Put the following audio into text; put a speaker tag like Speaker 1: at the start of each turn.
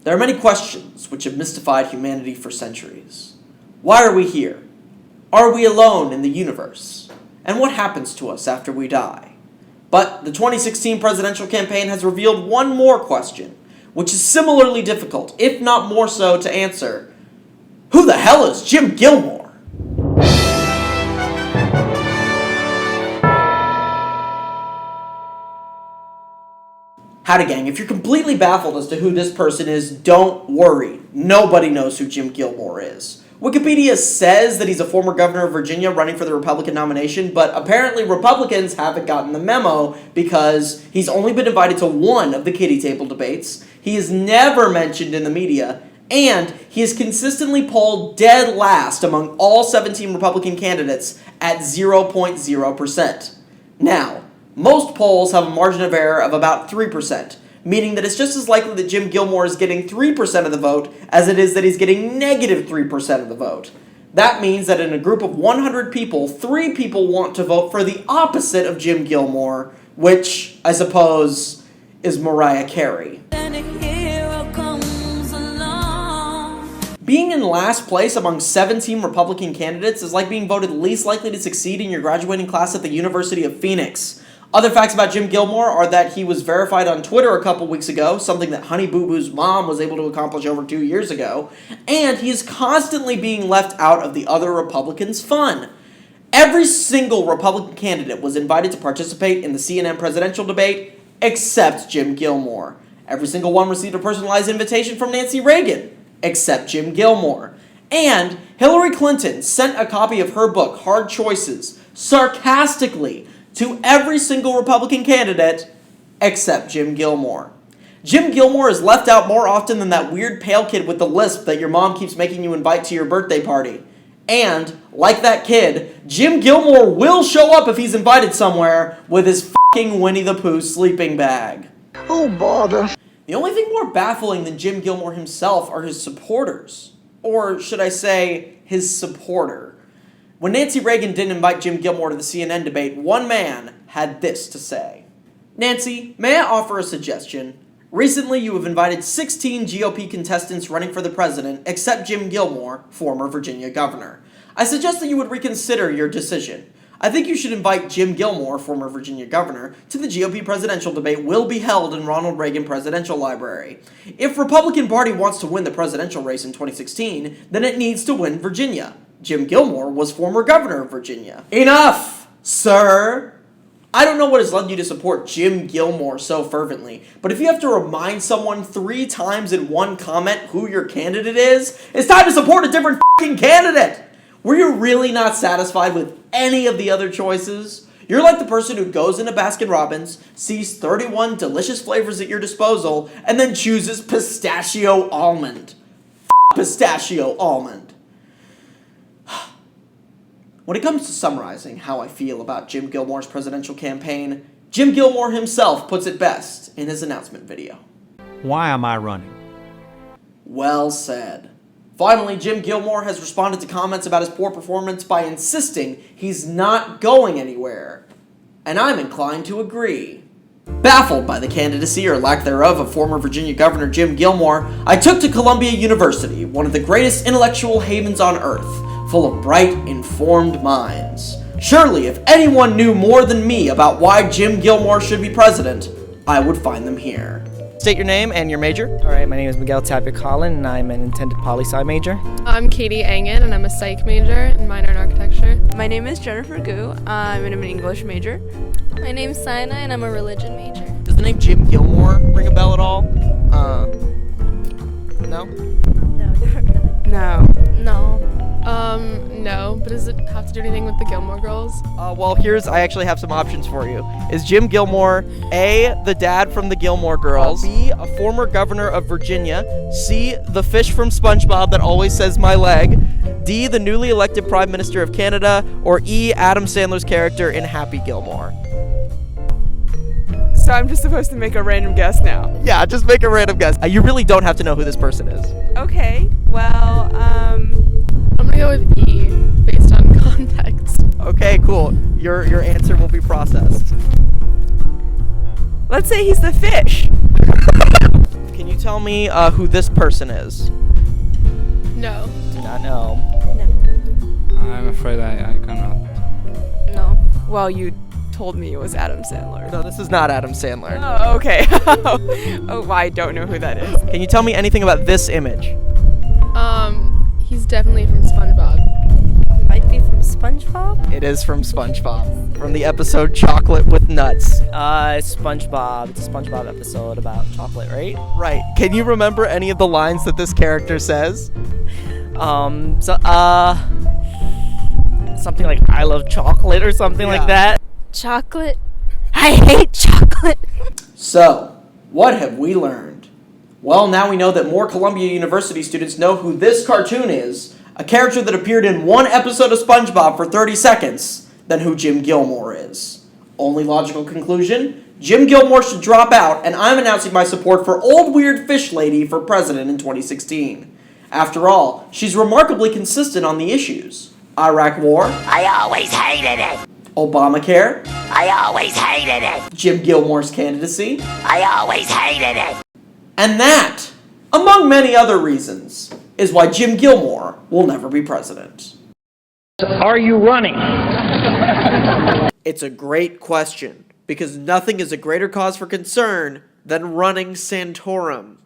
Speaker 1: There are many questions which have mystified humanity for centuries. Why are we here? Are we alone in the universe? And what happens to us after we die? But the 2016 presidential campaign has revealed one more question, which is similarly difficult, if not more so, to answer. Who the hell is Jim Gilmore? Howdy gang, if you're completely baffled as to who this person is, don't worry. Nobody knows who Jim Gilmore is. Wikipedia says that he's a former governor of Virginia running for the Republican nomination, but apparently Republicans haven't gotten the memo because he's only been invited to one of the kiddie table debates, he is never mentioned in the media, and he is consistently polled dead last among all 17 Republican candidates at 0.0%. Now, most polls have a margin of error of about 3%, meaning that it's just as likely that Jim Gilmore is getting 3% of the vote as it is that he's getting negative 3% of the vote. That means that in a group of 100 people, 3 people want to vote for the opposite of Jim Gilmore, which, I suppose, is Mariah Carey. Being in last place among 17 Republican candidates is like being voted least likely to succeed in your graduating class at the University of Phoenix. Other facts about Jim Gilmore are that he was verified on Twitter a couple weeks ago, something that Honey Boo Boo's mom was able to accomplish over 2 years ago, and he is constantly being left out of the other Republicans' fun. Every single Republican candidate was invited to participate in the CNN presidential debate, except Jim Gilmore. Every single one received a personalized invitation from Nancy Reagan, except Jim Gilmore. And Hillary Clinton sent a copy of her book, Hard Choices, sarcastically to every single Republican candidate except Jim Gilmore. Jim Gilmore is left out more often than that weird pale kid with the lisp that your mom keeps making you invite to your birthday party. And, like that kid, Jim Gilmore will show up if he's invited somewhere with his fucking Winnie the Pooh sleeping bag.
Speaker 2: Oh, bother.
Speaker 1: The only thing more baffling than Jim Gilmore himself are his supporters. Or should I say, his supporter. When Nancy Reagan didn't invite Jim Gilmore to the CNN debate, one man had this to say. Nancy, may I offer a suggestion? Recently, you have invited 16 GOP contestants running for the president, except Jim Gilmore, former Virginia governor. I suggest that you would reconsider your decision. I think you should invite Jim Gilmore, former Virginia governor, to the GOP presidential debate will be held in Ronald Reagan Presidential Library. If Republican Party wants to win the presidential race in 2016, then it needs to win Virginia. Jim Gilmore was former governor of Virginia. Enough, sir! I don't know what has led you to support Jim Gilmore so fervently, but if you have to remind someone 3 times in one comment who your candidate is, it's time to support a different fucking candidate! Were you really not satisfied with any of the other choices? You're like the person who goes into Baskin-Robbins, sees 31 delicious flavors at your disposal, and then chooses pistachio almond. Pistachio almond. When it comes to summarizing how I feel about Jim Gilmore's presidential campaign, Jim Gilmore himself puts it best in his announcement video.
Speaker 3: Why am I running?
Speaker 1: Well said. Finally, Jim Gilmore has responded to comments about his poor performance by insisting he's not going anywhere. And I'm inclined to agree. Baffled by the candidacy or lack thereof of former Virginia Governor Jim Gilmore, I took to Columbia University, one of the greatest intellectual havens on earth, full of bright, informed minds. Surely, if anyone knew more than me about why Jim Gilmore should be president, I would find them here. State your name and your major.
Speaker 4: All right, my name is Miguel Tapia Collin, and I'm an intended poli-sci major.
Speaker 5: I'm Katie Angan, and I'm a psych major and minor in architecture.
Speaker 6: My name is Jennifer Gu. I'm an English major.
Speaker 7: My name's Sina, and I'm a religion major.
Speaker 1: Does the name Jim Gilmore ring a bell at all? No?
Speaker 6: No.
Speaker 7: No.
Speaker 5: No, but does it have to do anything with the Gilmore Girls?
Speaker 1: Well, I actually have some options for you. Is Jim Gilmore A, the dad from the Gilmore Girls, B, a former governor of Virginia, C, the fish from SpongeBob that always says my leg, D, the newly elected Prime Minister of Canada, or E, Adam Sandler's character in Happy Gilmore?
Speaker 6: So I'm just supposed to make a random guess now?
Speaker 1: Yeah, just make a random guess. You really don't have to know who this person is.
Speaker 6: Okay, well,
Speaker 5: I'm gonna go with E, based on context.
Speaker 1: Okay, cool. Your answer will be processed.
Speaker 6: let's say he's the fish.
Speaker 1: Can you you tell me who this person is?
Speaker 5: No.
Speaker 4: Do not know.
Speaker 2: I'm afraid I cannot.
Speaker 6: No. Well, you told me it was Adam Sandler.
Speaker 1: No, this is not Adam Sandler.
Speaker 6: Oh, okay. Oh, I don't know who that is.
Speaker 1: Can you tell me anything about this image?
Speaker 5: He's definitely from SpongeBob.
Speaker 7: Might be from SpongeBob?
Speaker 1: It is from SpongeBob, from the episode Chocolate with Nuts.
Speaker 4: SpongeBob. It's a SpongeBob episode about chocolate, right?
Speaker 1: Right. Can you remember any of the lines that this character says?
Speaker 4: Something like I love chocolate or something like that.
Speaker 7: Chocolate? I hate chocolate!
Speaker 1: So, what have we learned? Well, now we know that more Columbia University students know who this cartoon is, a character that appeared in one episode of SpongeBob for 30 seconds, than who Jim Gilmore is. Only logical conclusion? Jim Gilmore should drop out, and I'm announcing my support for Old Weird Fish Lady for president in 2016. After all, she's remarkably consistent on the issues. Iraq War.
Speaker 8: I always hated it.
Speaker 1: Obamacare.
Speaker 8: I always hated it.
Speaker 1: Jim Gilmore's candidacy.
Speaker 8: I always hated it.
Speaker 1: And that, among many other reasons, is why Jim Gilmore will never be president.
Speaker 9: Are you running?
Speaker 1: It's a great question, because nothing is a greater cause for concern than running Santorum.